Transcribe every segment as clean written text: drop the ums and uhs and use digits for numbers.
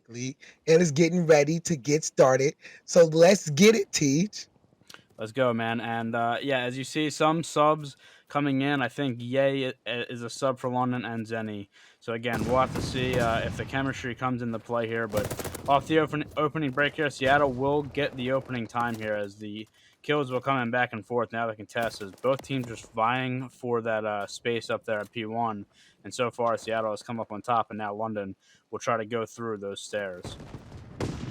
quickly and is getting ready to get started. So let's get it, Teach. Let's go, man. And yeah, as you see, some subs coming in. I think is a sub for London and Zenny. So again, we'll have to see if the chemistry comes into play here. But off the opening break here, Seattle will get the opening time here as the kills will come in back and forth. Now the contest is both teams just vying for that space up there at P1. And so far, Seattle has come up on top, and now London will try to go through those stairs.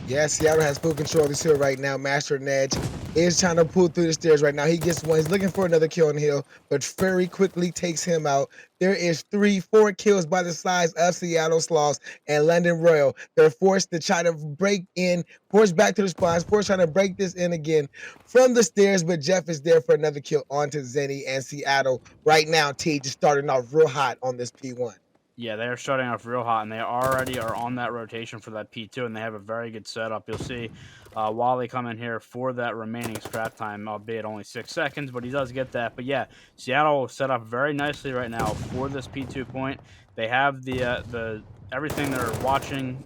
Yeah, Seattle has full control of this hill right now. Master Nedge is trying to pull through the stairs right now. He gets one. He's looking for another kill on the hill, but very quickly takes him out. There is 4 kills by the sides of Seattle Sloths and London Royale. They're forced to try to break in, forced back to the spawns, forced trying to break this in again from the stairs, but Jeff is there for another kill onto Zenny and Seattle. Right now, T just starting off real hot on this P1. Yeah, they're starting off real hot, and they already are on that rotation for that P2, and they have a very good setup. You'll see Wally come in here for that remaining scrap time, albeit only 6 seconds, but he does get that. But yeah, Seattle set up very nicely right now for this P2 point. They have the everything they're watching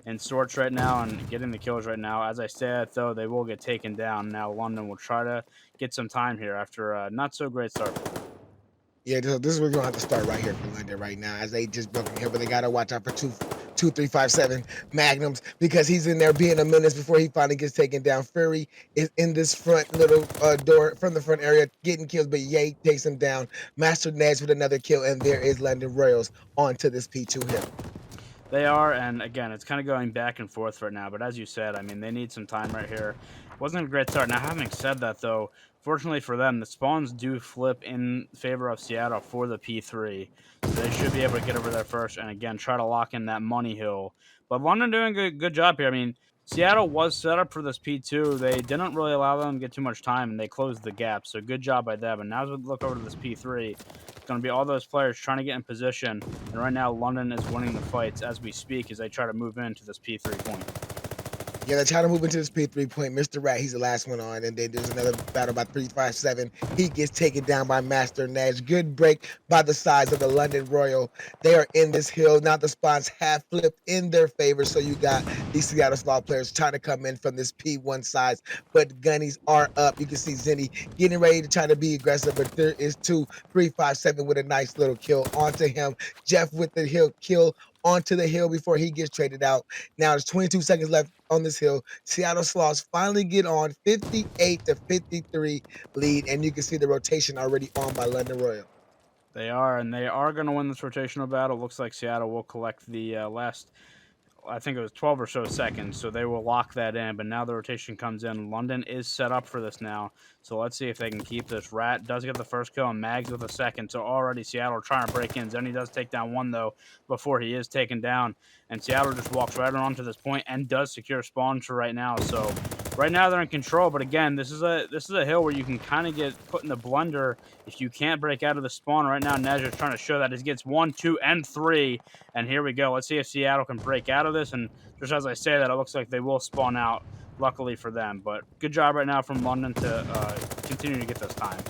in sorts right now and getting the kills right now. As I said, though, they will get taken down. Now London will try to get some time here after a not so great start for them. Yeah, this is where we're gonna have to start right here for London right now, as they just broke in here, but they gotta watch out for 2, 3, 5, 7 magnums because he's in there being a menace before he finally gets taken down. Fury is in this front little door from the front area getting kills, but Ye takes him down. Master Nedge with another kill, and there is London Royals onto this P2 hill. They are, and again, it's kind of going back and forth right now. But as you said, I mean, they need some time right here. Wasn't a great start. Now, having said that, though, fortunately for them, the spawns do flip in favor of Seattle for the P3, so they should be able to get over there first, and again, try to lock in that money hill. But London doing a good job here. I mean, Seattle was set up for this P2. They didn't really allow them to get too much time, and they closed the gap. So good job by them. And now as we look over to this P3, it's going to be all those players trying to get in position. And right now, London is winning the fights as we speak as they try to move into this P3 point. Yeah, they're trying to move into this P3 point. Mr. Rat, he's the last one on. And then there's another battle by 357. He gets taken down by Master Nash. Good break by the sides of the London Royal. They are in this hill. Now the spawns have flipped in their favor. So you got these Seattle Sloth players trying to come in from this P1 sides. But gunnies are up. You can see Zenny getting ready to try to be aggressive. But there is 357 with a nice little kill onto him. Jeff with the hill kill onto the hill before he gets traded out. Now there's 22 seconds left on this hill. Seattle Sloths finally get on 58-53 lead, and you can see the rotation already on by London Royal. They are, and they are going to win this rotational battle. Looks like Seattle will collect the last, I think it was 12 or so seconds, so they will lock that in. But now the rotation comes in. London is set up for this now, so let's see if they can keep this. Rat does get the first kill, and Mags with a second. So already Seattle trying to break in. Zenny does take down one, though, before he is taken down. And Seattle just walks right on to this point and does secure spawn for right now. So right now they're in control, but again, this is a hill where you can kind of get put in the blender if you can't break out of the spawn. Right now, Nezha is trying to show that he gets 1, 2, and 3, and here we go. Let's see if Seattle can break out of this. And just as I say that, it looks like they will spawn out. Luckily for them, but good job right now from London to continue to get this time.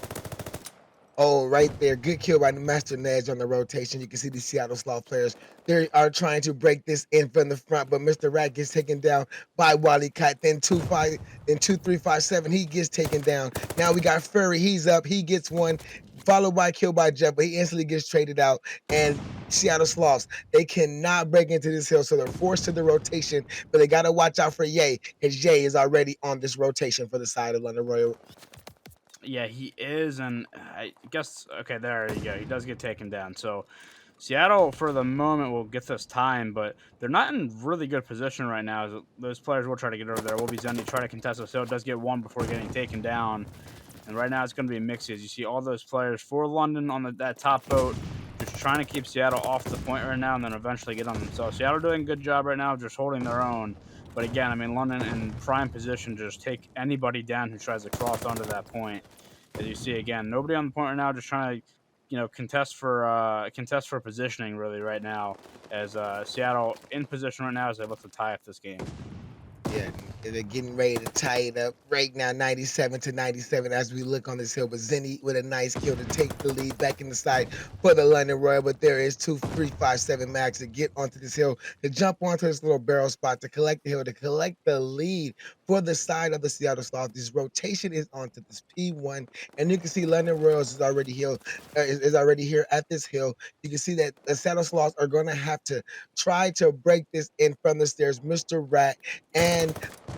Oh, right there. Good kill by the Master Nedge on the rotation. You can see the Seattle Sloth players. They are trying to break this in from the front, but Mr. Rat gets taken down by Wally Kite. Then 2-3-5-7. He gets taken down. Now we got Furry. He's up. He gets one, followed by kill by Jeff, but he instantly gets traded out. And Seattle Sloths, they cannot break into this hill, so they're forced to the rotation, but they got to watch out for Ye, because Ye is already on this rotation for the side of London Royal. Yeah, he is, and I guess okay, there you go. He does get taken down. So Seattle, for the moment, will get this time, but they're not in really good position right now. Those players will try to get over there. Will be Zenny try to contest us. So it does get one before getting taken down. And right now, it's going to be a mix. As you see, all those players for London on that top boat, just trying to keep Seattle off the point right now, and then eventually get on themselves. Seattle doing a good job right now, just holding their own. But again, I mean, London in prime position to just take anybody down who tries to cross onto that point. As you see, again, nobody on the point right now, just trying to, contest for positioning really right now. As Seattle in position right now as they look to tie up this game. Yeah, And they're getting ready to tie it up right now, 97-97 as we look on this hill. But Zenny with a nice kill to take the lead back in the side for the London Royal. But there is 2 3 5 7 max to get onto this hill, to jump onto this little barrel spot, to collect the hill, to collect the lead for the side of the Seattle Sloths. This rotation is onto this P1, and you can see London Royals is already here, is already here at this hill. You can see that the Seattle Sloths are going to have to try to break this in from the stairs. Mr. Rat and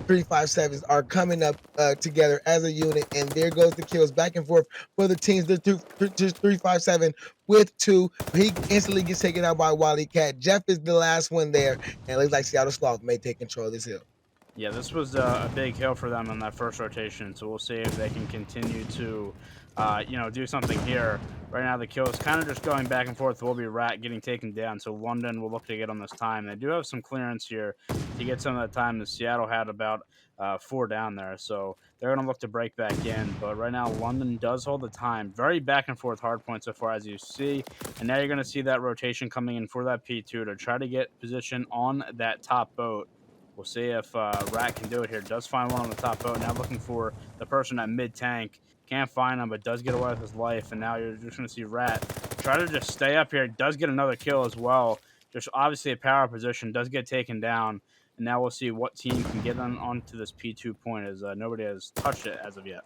357s are coming up together as a unit, and there goes the kills back and forth for the teams. The 357 with two. He instantly gets taken out by Wally Cat. Jeff is the last one there, and it looks like Seattle Sloth may take control of this hill. Yeah, this was a big hill for them in that first rotation, so we'll see if they can continue to, do something here. Right now, the kill is kind of just going back and forth. Will be Rat getting taken down, so London will look to get on this time. They do have some clearance here to get some of that time. The Seattle had about 4 down there, so they're going to look to break back in. But right now, London does hold the time. Very back and forth hard point so far, as you see. And now you're going to see that rotation coming in for that P2 to try to get position on that top boat. We'll see if Rat can do it here. Does find one on the top boat. Now looking for the person at mid-tank. Can't find him, but does get away with his life. And now you're just going to see Rat try to just stay up here. Does get another kill as well. Just obviously a power position. Does get taken down. And now we'll see what team can get onto this P2 point, as nobody has touched it as of yet.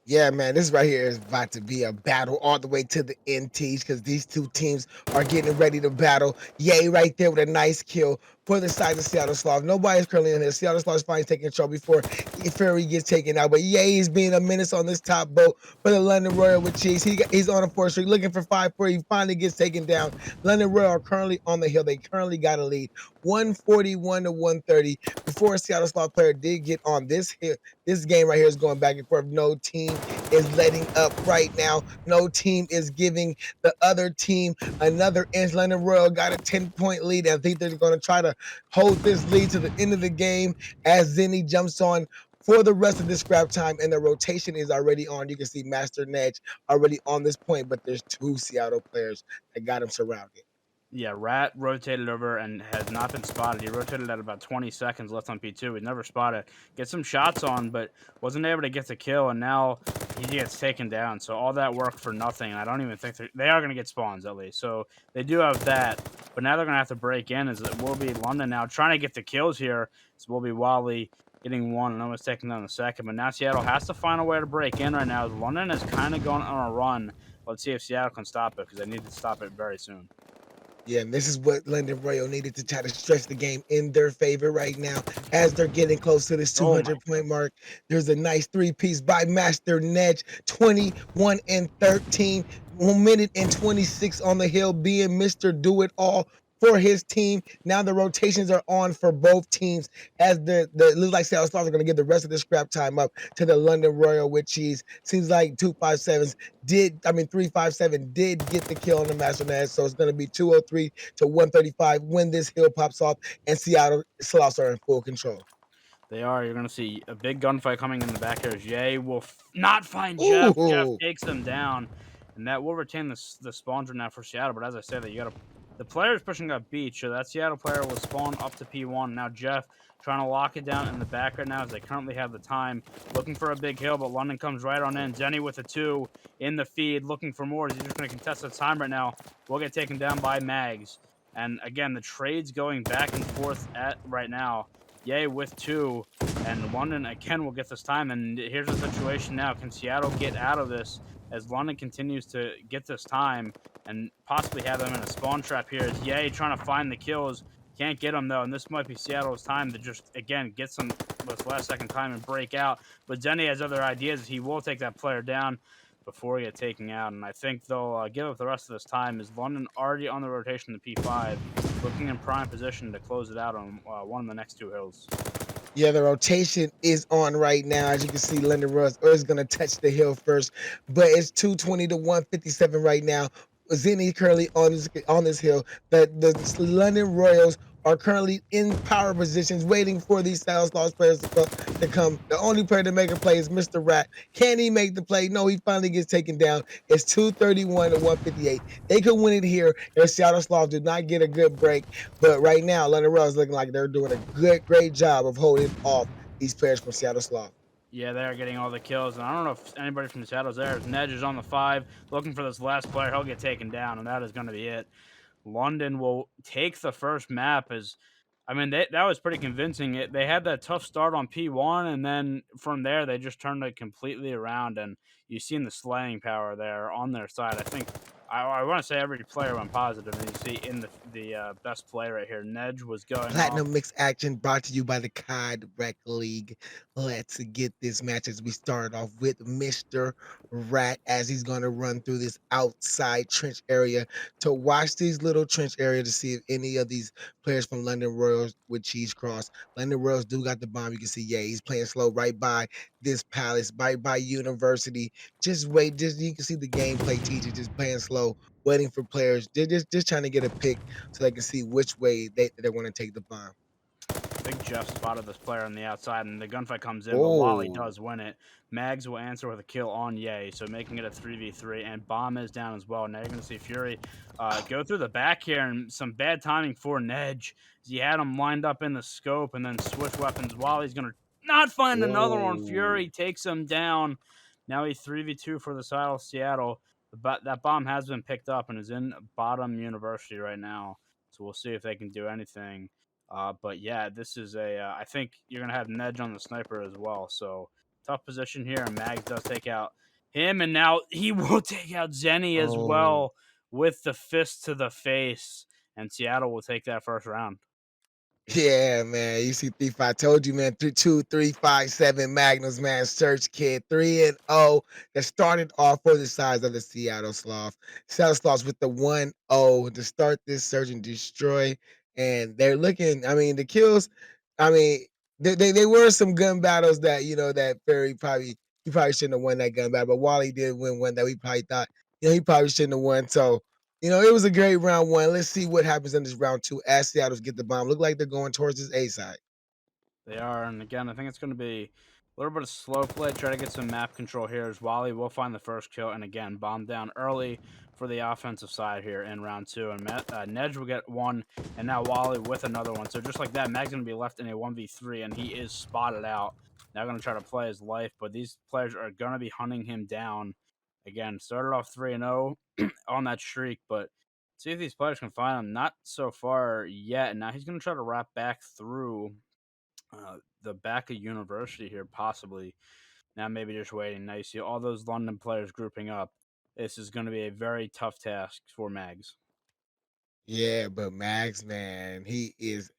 Yeah, man, this right here is about to be a battle all the way to the NTs, because these two teams are getting ready to battle. Yay, right there with a nice kill for the side of Seattle Sloth. Nobody's currently in there. Seattle Sloth finally taking control before Ferry gets taken out. But Yay is being a menace on this top boat for the London Royal with Cheese. He's on a 4th streak looking for 5-4. He finally gets taken down. London Royal are currently on the hill. They currently got a lead, 141 to 130. Before a Seattle Sloth player did get on this hill, this game right here is going back and forth. No team is letting up right now. No team is giving the other team another inch. London Royal got a 10-point lead. I think they're going to try to hold this lead to the end of the game as Zenny jumps on for the rest of this scrap time, and the rotation is already on. You can see Master Nedge already on this point, but there's 2 Seattle players that got him surrounded. Yeah, Rat rotated over and has not been spotted. He rotated at about 20 seconds left on P2. He's never spotted. Get some shots on, but wasn't able to get the kill, and now he gets taken down. So all that work for nothing. And I don't even think they are going to get spawns, at least. So they do have that, but now they're going to have to break in, as it will be London now trying to get the kills here. So will be Wally getting one and almost taking down the second. But now Seattle has to find a way to break in right now, as London is kind of going on a run. Let's see if Seattle can stop it, because they need to stop it very soon. Yeah, and this is what London Royal needed to try to stretch the game in their favor right now as they're getting close to this Oh my 200-point mark. There's a nice 3-piece by Master Nedge, 21 and 13, 1 minute and 26 on the hill, being Mr. Do It All for his team. Now the rotations are on for both teams, as the looks like Seattle Stars are going to give the rest of the scrap time up to the London Royal with Cheese. Seems like 357 did get the kill on the Master Nash, so it's going to be 203 to 135 when this hill pops off, and Seattle Sloths are in full control. They are. You're going to see a big gunfight coming in the back here. Jay will not find Jeff. Jeff Ooh, takes them down, and that will retain the spawns now for Seattle. But as I said, that you got to the player is pushing up beach, so that Seattle player will spawn up to P1. Now Jeff trying to lock it down in the back right now, as they currently have the time, looking for a big hill, but London comes right on in. Zenny with a 2 in the feed, looking for more. He's just going to contest the time right now. Will get taken down by Mags. And again, the trade's going back and forth at right now. Yay with 2, and London again will get this time. And here's the situation now. Can Seattle get out of this as London continues to get this time and possibly have them in a spawn trap here? As Yay trying to find the kills. Can't get them, though, and this might be Seattle's time to just, again, get some this last second time and break out. But Zenny has other ideas. He will take that player down before he gets taken out, and I think they'll give up the rest of this time. Is London already on the rotation to P5, looking in prime position to close it out on one of the next 2 hills. yeah, the rotation is on right now. As you can see, London Royals is going to touch the hill first, but it's 220 to 157 right now. Zenny currently on this hill. The London Royals are currently in power positions waiting for these Seattle Sloths players to come. The only player to make a play is Mr. Rat. Can he make the play? No, he finally gets taken down. It's 231 to 158. They could win it here if Seattle Sloths do not get a good break. But right now, London Royale is looking like they're doing a great job of holding off these players from Seattle Sloth. Yeah, they're getting all the kills, and I don't know if anybody from the shadows there. As Nedge is on the 5, looking for this last player, he'll get taken down, and that is gonna be it. London will take the first map as I mean, that was pretty convincing. They had that tough start on P1, and then from there, they just turned it completely around, and you've seen the slaying power there on their side. I think I wanna say every player went positive, and you see in the best play right here, Nedge was going off. Platinum Mix Action brought to you by the COD Rec League. Let's get this match as we start off with Mr. Rat as he's going to run through this outside trench area to watch these little trench area to see if any of these players from London Royals would cheese cross. London Royals do got the bomb. You can see, yeah, he's playing slow right by this palace, right by University. Just wait, just you can see the gameplay teacher just playing slow, waiting for players. They're just trying to get a pick so they can see which way they want to take the bomb. I think Jeff spotted this player on the outside, and the gunfight comes in, but Wally Oh, does win it. Mags will answer with a kill on Ye, so making it a 3v3, and Bomb is down as well. Now you're going to see Fury go through the back here, and some bad timing for Nedge. He had him lined up in the scope, and then switch weapons. Wally's going to not find another one. whoa. Fury takes him down. Now he's 3v2 for the side of Seattle. That bomb has been picked up and is in bottom university right now, so we'll see if they can do anything. But yeah, this is a. I think you're gonna have Nedge on the sniper as well. So tough position here, and Mags does take out him, and now he will take out Zenny as Oh. well with the fist to the face, and Seattle will take that first round. Yeah, man. You see, 3 5 told you, man. 3 2 3 5 7 Magnums, man. Search Kid 3-0 that started off for the size of the Seattle Sloth. Seattle Sloths with the 1-0 to start this search and destroy. And they're looking, I mean, the kills, I mean, they were some gun battles that, that Ferry probably, he probably shouldn't have won that gun battle. But Wally did win one that we probably thought, he probably shouldn't have won. So, it was a great round one. Let's see what happens in this round two as Seattle's get the bomb. Look like they're going towards this A side. They are, and again, I think it's going to be a little bit of slow play. Try to get some map control here as Wally will find the first kill, and again, bomb down early for the offensive side here in round two. And Nedge will get one, and now Wally with another one. So just like that, Mag's going to be left in a 1v3, and he is spotted out. Now going to try to play his life, but these players are going to be hunting him down. Again, started off 3-0 on that streak, but see if these players can find him. Not so far yet. Now he's going to try to wrap back through the back of university here, possibly. Now maybe just waiting. Now you see all those London players grouping up. This is going to be a very tough task for Mags. Yeah, but Max, man, he is.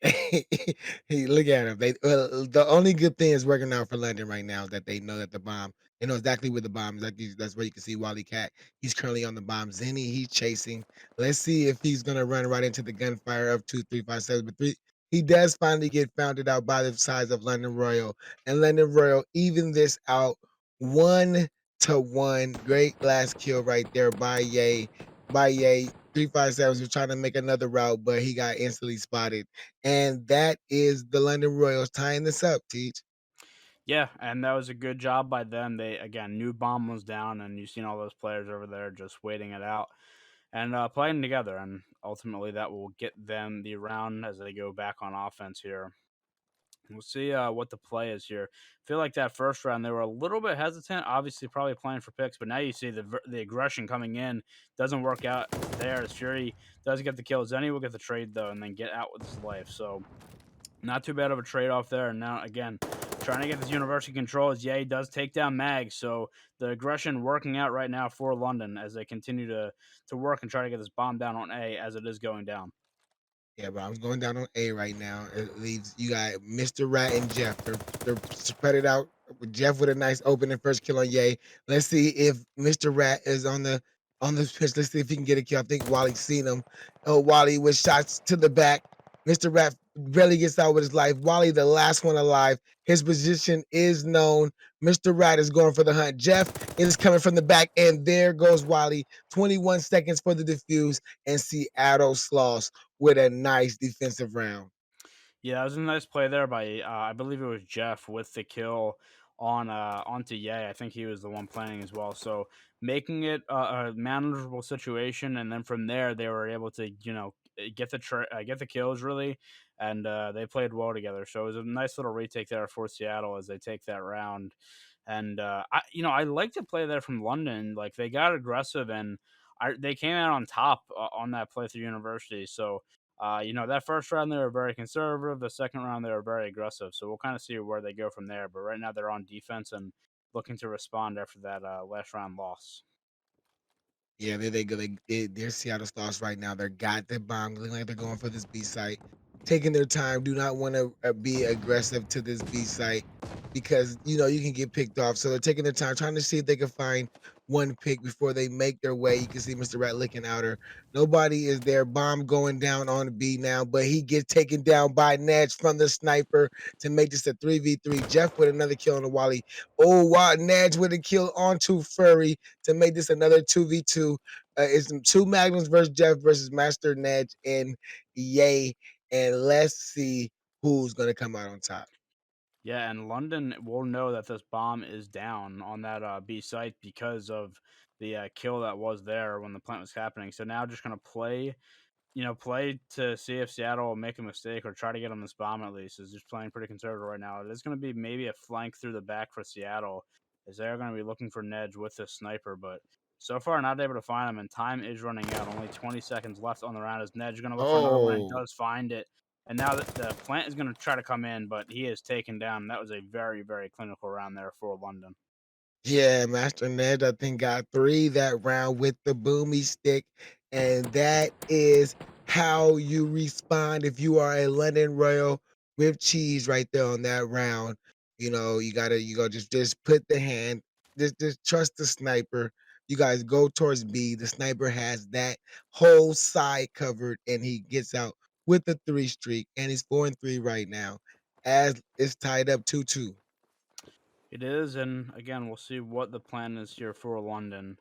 He look at him. The only good thing is working out for London right now is that they know that the bomb. They know exactly where the bomb is. That's where you can see Wally Cat. He's currently on the bomb. Zenny, he's chasing. Let's see if he's gonna run right into the gunfire of 2 3 5 7. But three, he does finally get founded out by the size of London Royal, and London Royal even this out 1-1. Great last kill right there by Ye. 357 was trying to make another route, but he got instantly spotted. And that is the London Royals tying this up, Teach. Yeah, and that was a good job by them. They again knew bomb was down, and you've seen all those players over there just waiting it out and playing together. And ultimately, that will get them the round as they go back on offense here. We'll see what the play is here. Feel like that first round they were a little bit hesitant. Obviously, probably playing for picks, but now you see the aggression coming in doesn't work out there. As Fury does get the kill, Zenny will get the trade though, and then get out with his life. So not too bad of a trade off there. And now again, trying to get this university control as Ye does take down Mag. So the aggression working out right now for London as they continue to work and try to get this bomb down on A as it is going down. Yeah, but I'm going down on A right now. It leaves you got Mr. Rat and Jeff. They're spread it out. With Jeff with a nice opening first kill on Ye. Let's see if Mr. Rat is on the pitch. Let's see if he can get a kill. I think Wally's seen him. Oh, Wally with shots to the back. Mr. Rat barely gets out with his life. Wally, the last one alive. His position is known. Mr. Rat is going for the hunt. Jeff is coming from the back, and there goes Wally. 21 seconds for the defuse, and Seattle Sloths with a nice defensive round. Yeah, that was a nice play there by, I believe it was Jeff with the kill on, onto Ye. I think he was the one planning as well. So making it a manageable situation, and then from there they were able to, get the kills really, and they played well together. So it was a nice little retake there for Seattle as they take that round. And I like to play there from London. Like they got aggressive and they came out on top on that play through University. So that first round they were very conservative. The second round they were very aggressive. So we'll kind of see where they go from there. But right now they're on defense and looking to respond after that last round loss. Yeah, there they go. They're Seattle Sloths right now. They're got the bomb. Looking like they're going for this B site, taking their time. Do not want to be aggressive to this B site because you can get picked off. So they're taking their time, trying to see if they can find one pick before they make their way. You can see Mr. Rat licking outer. Nobody is there. Bomb going down on the B now, but he gets taken down by Natch from the sniper to make this a 3v3. Jeff with another kill on the Wally. Oh, wow. Natch with a kill onto Furry to make this another 2v2. It's two Magnums versus Jeff versus Master Nedge and Yay. And let's see who's going to come out on top. Yeah, and London will know that this bomb is down on that B site because of the kill that was there when the plant was happening. So now just gonna play to see if Seattle will make a mistake or try to get on this bomb at least. Is just playing pretty conservative right now. It is going to be maybe a flank through the back for Seattle, as they're going to be looking for Nedge with this sniper, but so far not able to find him, and time is running out. Only 20 seconds left on the round. As Nedge going to look for another one and Oh, does find it. And now the plant is going to try to come in, but he is taken down. That was a very, very clinical round there for London. yeah, Master Ned, I think, got three that round with the boomy stick. And that is how you respond if you are a London Royal with cheese right there on that round. You go just put the hand, just trust the sniper. You guys go towards B. The sniper has that whole side covered, and he gets out with the three streak, and he's 4-3 right now, as it's tied up 2-2. It is, and again, we'll see what the plan is here for London.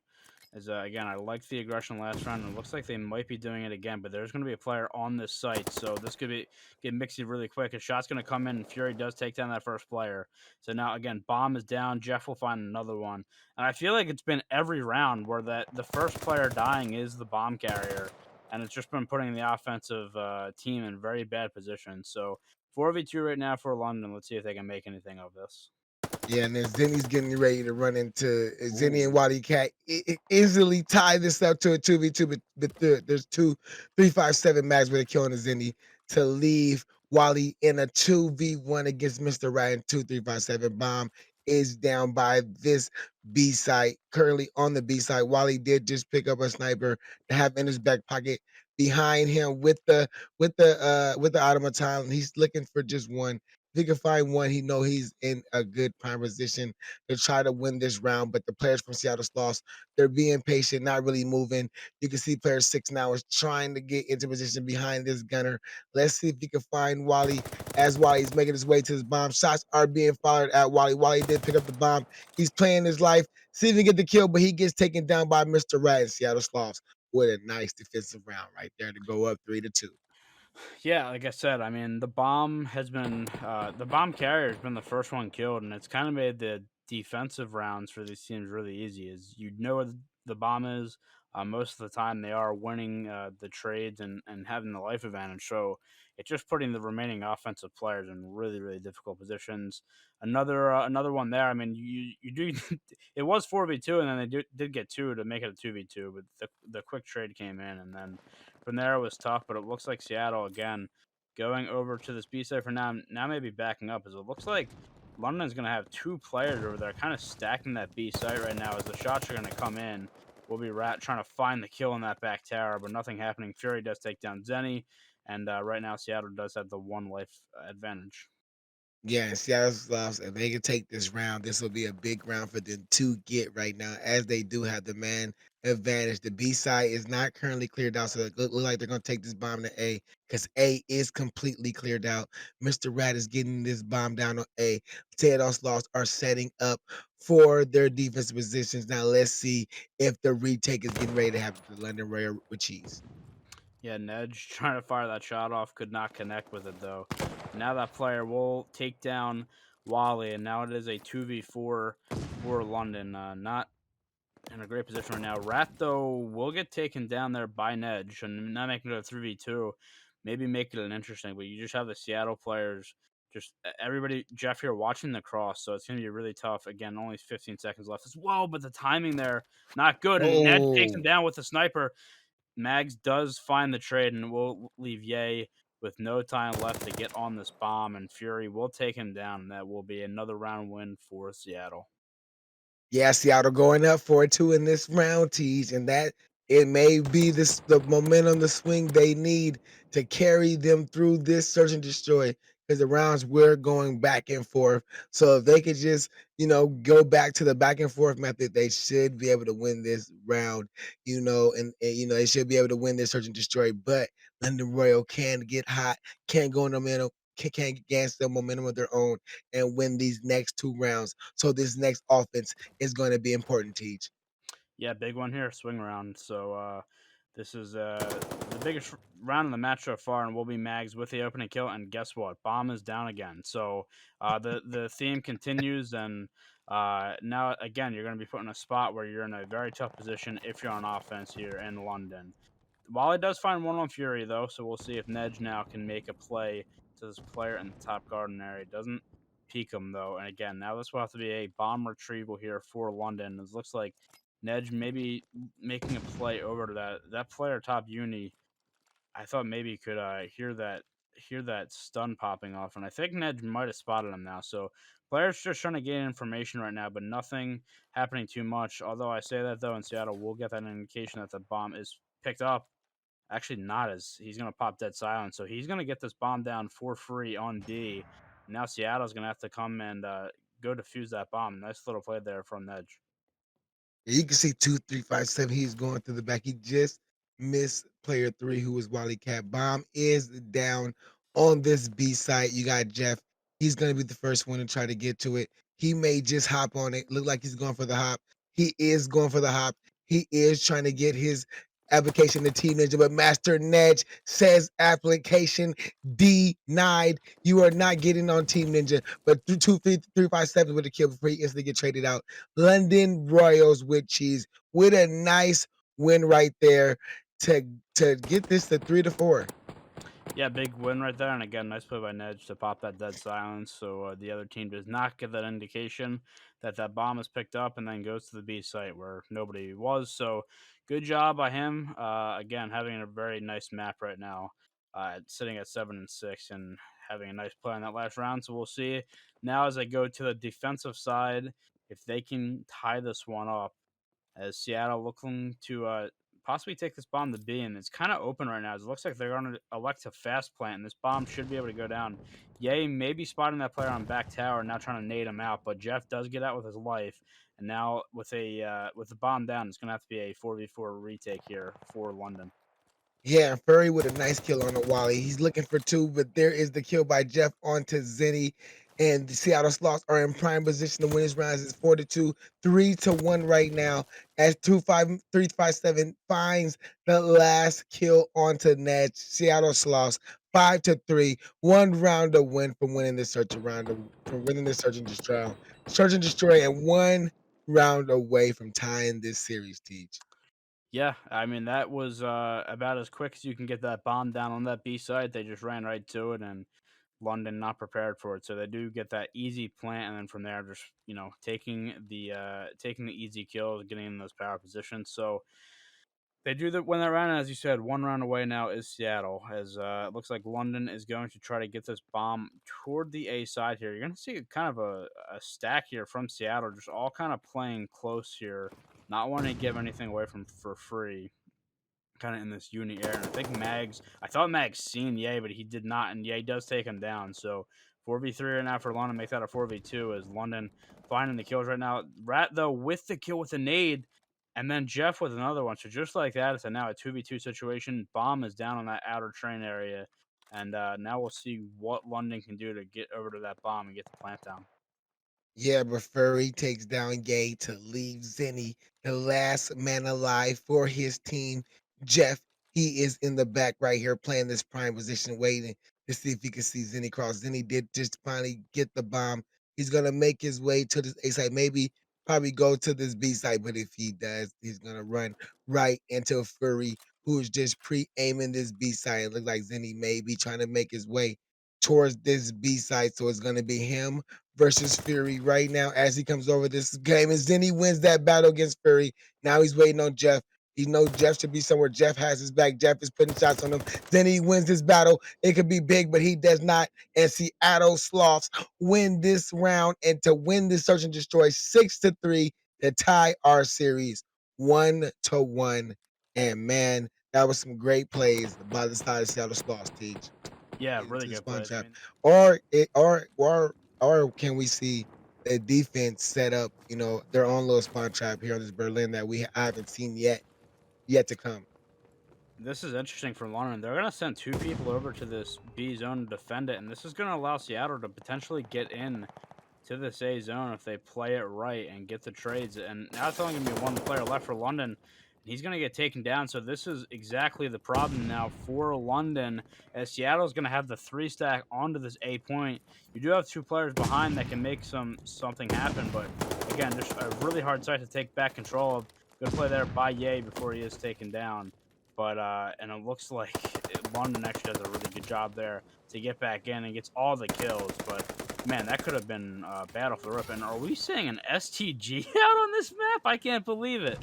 As again, I like the aggression last round, and it looks like they might be doing it again. But there's going to be a player on this site, so this could be get mixy really quick. A shot's going to come in, and Fury does take down that first player. So now again, bomb is down. Jeff will find another one, and I feel like it's been every round where that the first player dying is the bomb carrier, and it's just been putting the offensive team in very bad position. So 4v2 right now for London. Let's see if they can make anything of this. Yeah, and then Zenny's getting ready to run into Zenny and Ooh. Waddy Cat easily tie this up to a 2v2, but there's two 357 mags with a kill on the Zenny to leave Wally in a 2v1 against Mr. Ryan 2357. Bomb is down by this B site, currently on the B site. Wally did just pick up a sniper to have in his back pocket behind him with the automaton. He's looking for just one. If he can find one, he know he's in a good prime position to try to win this round. But the players from Seattle Sloths, they're being patient, not really moving. You can see player 6 now is trying to get into position behind this gunner. Let's see if he can find Wally as Wally's making his way to his bomb. Shots are being fired at Wally. Wally did pick up the bomb. He's playing his life. See if he can get the kill, but he gets taken down by Mr. Rat and Seattle Sloths. What a nice defensive round right there to go up 3-2. Yeah, like I said, I mean, the bomb carrier has been the first one killed, and it's kind of made the defensive rounds for these teams really easy. Is you know where the bomb is. Most of the time, they are winning the trades and having the life advantage. So it's just putting the remaining offensive players in really really difficult positions. Another one there. I mean, you do it was 4v2, and then did get two to make it a 2v2, but the quick trade came in, and then from there, it was tough, but it looks like Seattle again going over to this B side for now. Now maybe backing up, as it looks like London's going to have two players over there, kind of stacking that B site right now. As the shots are going to come in, will be Rat trying to find the kill in that back tower, but nothing happening. Fury does take down Zenny, and right now Seattle does have the one life advantage. Yeah, and Seattle Sloths, if they can take this round, this will be a big round for them to get right now, as they do have the man advantage. The B side is not currently cleared out, so it look like they're going to take this bomb to A because A is completely cleared out. Mr. Rat is getting this bomb down on A. Seattle Sloths are setting up for their defensive positions. Now, let's see if the retake is getting ready to happen to the London Royal with cheese. Yeah, Nedge trying to fire that shot off could not connect with it though. Now that player will take down Wally, and now it is a 2v4 for London. Not in a great position right now. Rat, though, will get taken down there by Nedge and not making it a 3v2. Maybe make it an interesting, but you just have the Seattle players, just everybody, Jeff here watching the cross. So it's going to be really tough. Again, only 15 seconds left as well, but the timing there, not good. And Nedge takes him Oh. down with the sniper. Mags does find the trade and will leave Ye with no time left to get on this bomb, and Fury will take him down. And that will be another round win for Seattle. Yeah, Seattle going up 4-2 in this round, Tease, and that it may be this the momentum, the swing they need to carry them through this search and destroy because the rounds were going back and forth. So if they could just, go back to the back and forth method, they should be able to win this round, and they should be able to win this search and destroy. But London Royal can get hot, can go in the middle, can gas the momentum of their own and win these next two rounds. So this next offense is going to be important, Teach. Yeah, big one here, swing round. So this is the biggest round in the match so far, and will be Mags with the opening kill. And guess what? Bomb is down again. So the theme continues, and now again you're going to be put in a spot where you're in a very tough position if you're on offense here in London. Wally does find one on Fury though, so we'll see if Nedge now can make a play to this player in the top garden area. Doesn't peek him though, and again now this will have to be a bomb retrieval here for London. It looks like Nedge maybe making a play over to that player top uni. I thought maybe he could hear that stun popping off, and I think Nedge might have spotted him now. So players just trying to gain information right now, but nothing happening too much. Although I say that though, in Seattle, we'll get that indication that the bomb is picked up. Actually, not as he's going to pop dead silent. So he's going to get this bomb down for free on B. Now Seattle's going to have to come and go defuse that bomb. Nice little play there from Nedge. Yeah, you can see 2, 3, 5, 7. He's going through the back. He just missed player three, who was Wally Cat. Bomb is down on this B site. You got Jeff. He's going to be the first one to try to get to it. He may just hop on it. Look like he's going for the hop. He is going for the hop. He is trying to get his application to Team Ninja, but Master Nedge says application denied. You are not getting on Team Ninja. But 2, 3, 5, 7 with a kill before he instantly get traded out. London Royals with cheese with a nice win right there to get this to 3-4. Yeah, big win right there. And again, nice play by Nedge to pop that dead silence. So the other team does not get that indication that that bomb is picked up and then goes to the B site where nobody was. So good job by him. Again, having a very nice map right now, sitting at 7-6 and having a nice play on that last round. So we'll see now as I go to the defensive side if they can tie this one up as Seattle looking to possibly take this bomb to B, and it's kind of open right now. It looks like they're going to elect to fast plant, and this bomb should be able to go down. Yay, maybe spotting that player on back tower, and now trying to nade him out, but Jeff does get out with his life, and now with the bomb down, it's going to have to be a 4v4 retake here for London. Yeah, Furry with a nice kill on the Wally. He's looking for two, but there is the kill by Jeff onto Zenny. And the Seattle Sloths are in prime position to win this round. It's 4-2, 3-1 right now. As 2-5-3-5-7 finds the last kill onto Ned. Seattle Sloths 5-3, one round to win from winning this search around from winning this search and destroy, and one round away from tying this series. Teach. Yeah, I mean that was about as quick as you can get that bomb down on that B side. They just ran right to it, and London not prepared for it, so they do get that easy plant, and then from there, just taking the easy kills, getting in those power positions. So they do that when that round, as you said, one round away now is Seattle. As it looks like London is going to try to get this bomb toward the A side here. You're going to see kind of a stack here from Seattle, just all kind of playing close here, not wanting to give anything away from for free kind of in this uni area. And I think I thought Mags seen Ye, but he did not, and Ye does take him down. So 4v3 right now for London, make that a 4v2 as London finding the kills right now. Rat, though, with the kill with the nade, and then Jeff with another one. So just like that, it's now a 2v2 situation. Bomb is down on that outer train area, and now we'll see what London can do to get over to that bomb and get the plant down. Yeah, but Furry takes down Gay to leave Zenny, the last man alive for his team. Jeff, he is in the back right here playing this prime position, waiting. to see if he can see Zenny cross. Zenny did just finally get the bomb. He's gonna make his way to this A site, maybe probably go to this B site, but if he does, he's gonna run right into Fury, who is just pre-aiming this B site. It looks like Zenny may be trying to make his way towards this B site, so it's gonna be him versus Fury right now as he comes over this game. And Zenny wins that battle against Fury. Now he's waiting on Jeff. He knows Jeff should be somewhere. Jeff has his back. Jeff is putting shots on him. Then he wins this battle. It could be big, but he does not. And Seattle Sloths win this round and to win this search and destroy 6-3 to tie our series 1-1. And man, that was some great plays by the side of Seattle Sloths, Teach. Yeah, Get really into the good spawn plays. I trap. mean, Or can we see the defense set up, their own little spawn trap here on this Berlin that I haven't seen yet to come. this is interesting for London. They're gonna send two people over to this B zone to defend it, and this is gonna allow Seattle to potentially get in to this A zone if they play it right and get the trades. And now it's only gonna be one player left for London, and he's gonna get taken down. So this is exactly the problem now for London, as Seattle's gonna have the three stack onto this A point. You do have two players behind that can make something happen, but again, just a really hard site to take back control of. Good play there by Ye before he is taken down. But and it looks like London actually does a really good job there to get back in and gets all the kills. But man, that could have been battle for the rip. And are we seeing an STG out on this map? I can't believe it.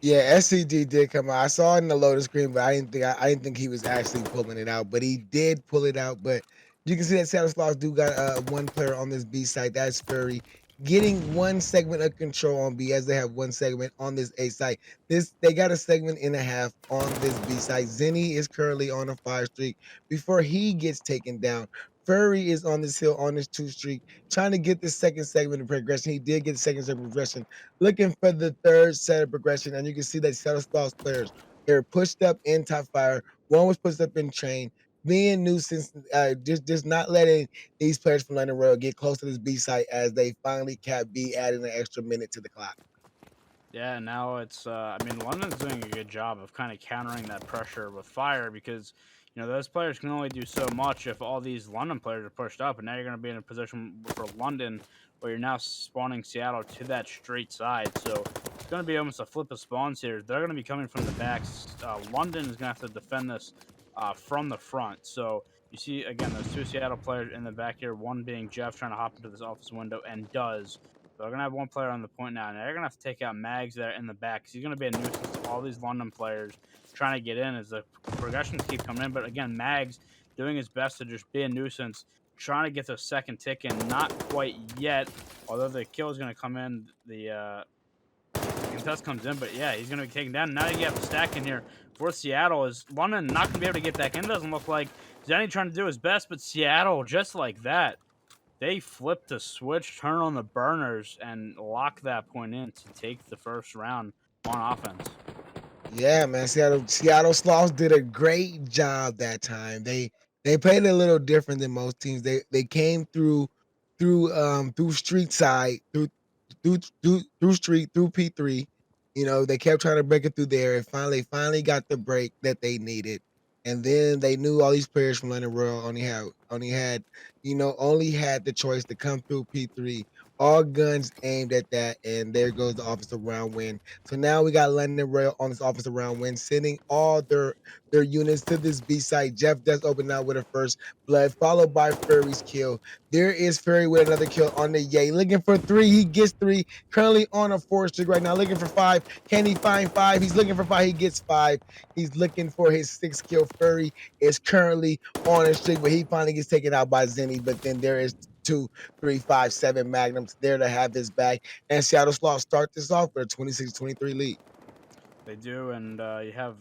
Yeah, SCG did come out. I saw it in the loading screen, but I didn't think he was actually pulling it out. But he did pull it out. But you can see that Seattle Sloths do got one player on this B site. That's Furry getting one segment of control on B as they have one segment on this A site. They got a segment and a half on this B site. Zenny is currently on a 5 streak before he gets taken down. Furry is on this hill on this 2 streak, trying to get this second segment of progression. He did get the second segment of progression, looking for the third set of progression. And you can see that Seattle Sloths players, they're pushed up in top fire. One was pushed up in train. Being nuisance, just not letting these players from London Royale get close to this B site as they finally cap B, adding an extra minute to the clock. Yeah, now it's I mean London's doing a good job of kind of countering that pressure with fire because those players can only do so much if all these London players are pushed up, and now you're going to be in a position for London where you're now spawning Seattle to that straight side. So it's going to be almost a flip of spawns here. They're going to be coming from the backs. London is going to have to defend this from the front. So you see again those two Seattle players in the back here, one being Jeff trying to hop into this office window and does. So they're gonna have one player on the point now, and they're gonna have to take out Mags there in the back because he's gonna be a nuisance to all these London players trying to get in as the progressions keep coming in. But again, Mags doing his best to just be a nuisance, trying to get the second tick in. Not quite yet, although the kill is gonna come in. The contest comes in, but yeah, he's gonna be taken down. Now you have the stack in here for Seattle. Is London not gonna be able to get back in? Doesn't look like Zenny trying to do his best, but Seattle just like that they flip the switch, turn on the burners, and lock that point in to take the first round on offense. Yeah, man. Seattle Sloths did a great job that time. They played a little different than most teams. They came through street side, through street, through P3. They kept trying to break it through there and finally got the break that they needed. And then they knew all these players from London Royal only had the choice to come through P3. All guns aimed at that, and there goes the offensive round win. So now we got London Royal on this offensive round win, sending all their units to this B site. Jeff does open out with a first blood, followed by Furry's kill. There is Furry with another kill on the Yay. Looking for three. He gets three. Currently on a 4 streak right now. Looking for five. Can he find five? He's looking for five. He gets five. He's looking for his sixth kill. Furry is currently on a streak, but he finally gets taken out by Zenny. But then there is 2, 3, 5, 7 magnums there to have his back. And Seattle Sloth start this off with a 26-23 lead. They do, and you have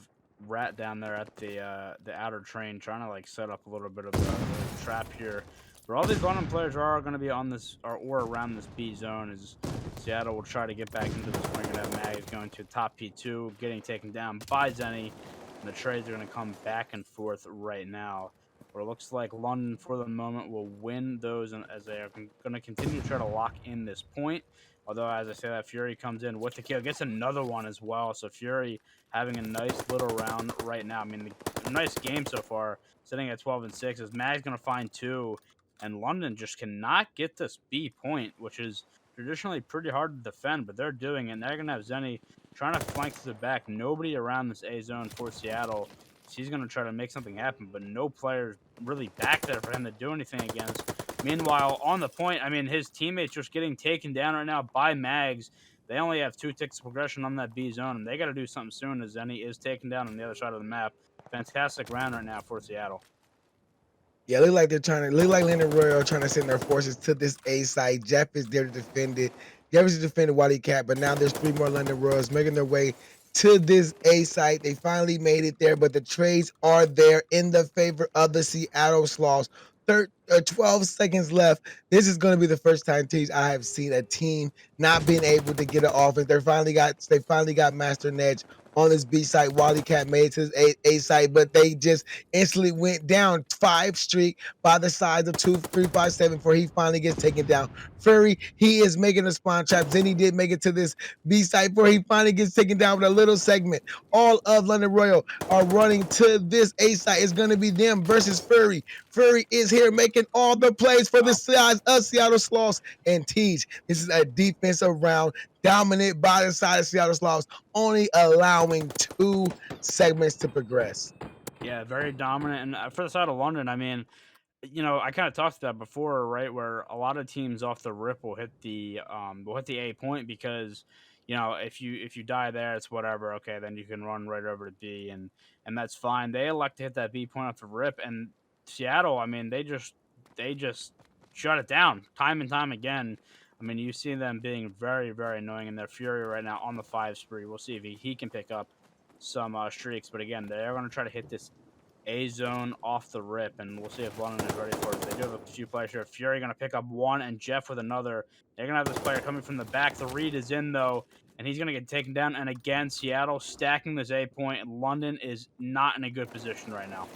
Rat down there at the outer train trying to like set up a little bit of a trap here. But all these London players are going to be on this or around this B zone as Seattle will try to get back into this. We're going to have Mag going to top P2, getting taken down by Zenny, and the trades are going to come back and forth right now. Where it looks like London, for the moment, will win those, and as they are going to continue to try to lock in this point. Although, as I say that, Fury comes in with the kill, gets another one as well. So Fury having a nice little round right now. I mean, a nice game so far, sitting at 12-6. As Mag's going to find two, and London just cannot get this B point, which is traditionally pretty hard to defend, but they're doing it. And they're going to have Zenny trying to flank to the back. Nobody around this A zone for Seattle. He's going to try to make something happen, but no players really back there for him to do anything against. Meanwhile, on the point, I mean, his teammates just getting taken down right now by Mags. They only have 2 ticks of progression on that B zone, and they got to do something soon as Zenny is taken down on the other side of the map. Fantastic round right now for Seattle. Yeah, look like they're trying to look like London Royale trying to send their forces to this A site. Jeff is there to defend it. Jeff is defending Wally Cat, but now there's three more London Royals making their way to this A site. They finally made it there, but the trades are there in the favor of the Seattle Sloths. 12 seconds left. This is going to be the first time I have seen a team not being able to get an offense. They finally got Master Nedge on this B site. Wally Cat made it to his A site, but they just instantly went down 5 streak by the size of 2, 3, 5, 7 before he finally gets taken down. Furry, he is making a spawn trap. Zenny did make it to this B site before he finally gets taken down with a little segment. All of London Royal are running to this A site. It's going to be them versus Furry. Furry is here making all the plays for the size of Seattle Sloths and Teach. This is a defensive round dominant by the side of Seattle Sloths, only allowing 2 segments to progress. Yeah, very dominant. And for the side of London, I mean, I kind of talked about before, right? Where a lot of teams off the rip will hit the A point because if you die there, it's whatever. Okay, then you can run right over to B, and that's fine. They elect to hit that B point off the rip, and Seattle, I mean, they just shut it down time and time again. I mean, you see them being very, very annoying in their fury right now on the 5 spree. We'll see if he can pick up some streaks, but again, they're going to try to hit this A zone off the rip, and we'll see if London is ready for it. They do have a few players here. Fury going to pick up one, and Jeff with another. They're going to have this player coming from the back. The read is in, though, and he's going to get taken down. And again, Seattle stacking this A point, and London is not in a good position right now.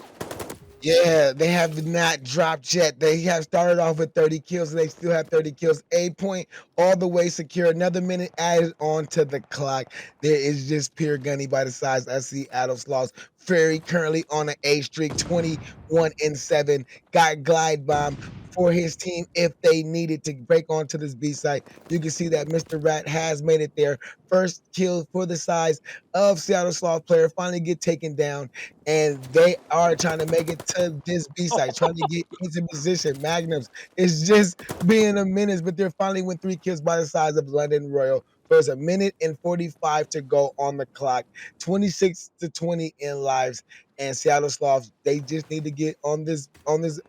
Yeah, they have not dropped yet. They have started off with 30 kills, and they still have 30 kills. A point all the way secure. Another minute added on to the clock. There is just pure gunny by the size of Seattle Sloths. Ferry currently on an A streak, 21-7. Got glide bomb for his team if they needed to break onto this B site. You can see that Mr. Rat has made it there. First kill for the size of Seattle Sloth player finally get taken down, and they are trying to make it to this B side, trying to get into position. Magnums is just being a menace, but they're finally win 3 kills by the size of London Royal. There's a minute and 45 to go on the clock, 26-20 in lives, and Seattle Sloths, they just need to get on this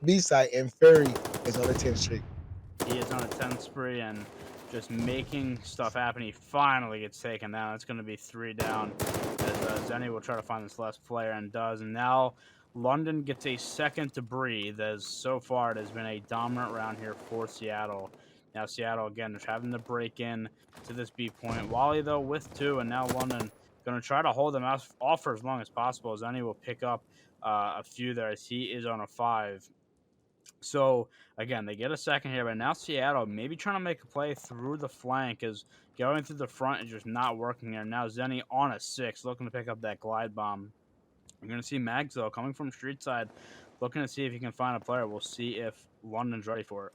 B side, and Ferry is on the 10th streak. He is on a 10 spree and just making stuff happen. He finally gets taken down. It's going to be 3 down as Zenny will try to find this last player and does. And now London gets a second to breathe as so far it has been a dominant round here for Seattle. Now Seattle, again, just having to break in to this B point. Wally, though, with 2, and now London going to try to hold them off for as long as possible. Zenny will pick up a few there as he is on a 5. So again, they get a second here, but now Seattle maybe trying to make a play through the flank as going through the front is just not working here. Now Zenny on a 6, looking to pick up that glide bomb. You're going to see Mags, though, coming from street side, looking to see if he can find a player. We'll see if London's ready for it.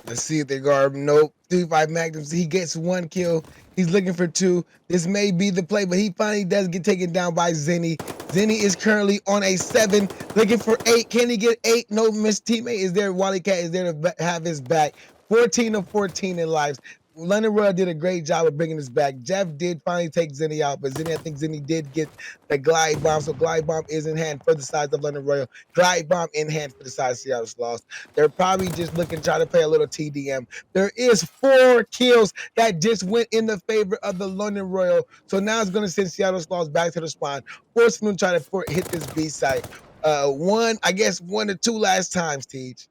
Let's see if they guard. Nope. 3-5 Magnums. He gets 1 kill. He's looking for 2. This may be the play, but he finally does get taken down by Zenny. Zenny is currently on a 7, looking for 8. Can he get 8? No, Miss teammate is there. Wally Cat is there to have his back. 14-14 in lives. London Royal did a great job of bringing this back. Jeff did finally take Zenny out, but I think Zenny did get the glide bomb. So glide bomb is in hand for the size of London Royal. Glide bomb in hand for the size of Seattle Sloths. They're probably just looking, trying to play a little TDM. There is 4 kills that just went in the favor of the London Royal. So now it's going to send Seattle Sloths back to the spawn, forcing them to try to hit this B site. I guess 1 or 2 last times, Teach.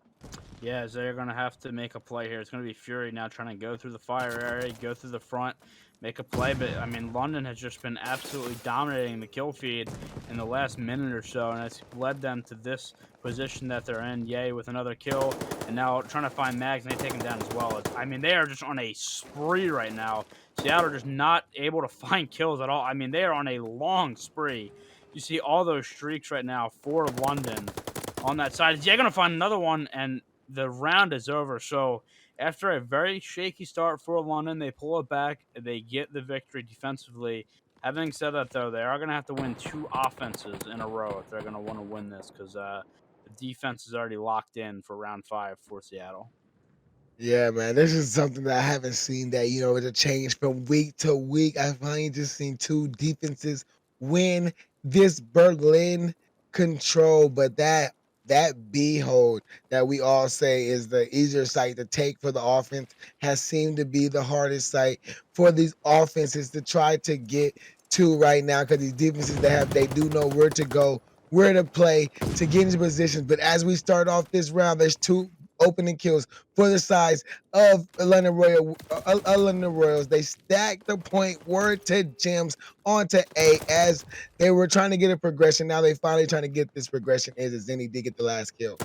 Yeah, so they're going to have to make a play here. It's going to be Fury now trying to go through the fire area, go through the front. make a play. But I mean, London has just been absolutely dominating the kill feed in the last minute or so, and it's led them to this position that they're in. Yay, with another kill, and now trying to find Mags, and they take him down as well. I mean, they are just on a spree right now. Seattle just not able to find kills at all. I mean, they are on a long spree. You see all those streaks right now for London on that side. Yeah, gonna find another one, and the round is over. So after a very shaky start for London, they pull it back. They get the victory defensively. Having said that, though, they are going to have to win two offenses in a row if they're going to want to win this because the defense is already locked in for round 5 for Seattle. Yeah, man, this is something that I haven't seen that, it's a change from week to week. I finally just seen two defenses win this Berlin control, but that B hold that we all say is the easier site to take for the offense has seemed to be the hardest site for these offenses to try to get to right now because these defenses they do know where to go, where to play to get into positions. But as we start off this round, there's two opening kills for the size of London Royals. They stacked the point word to Gems onto A as they were trying to get a progression. Now they finally trying to get this progression as Zenny did get the last kill.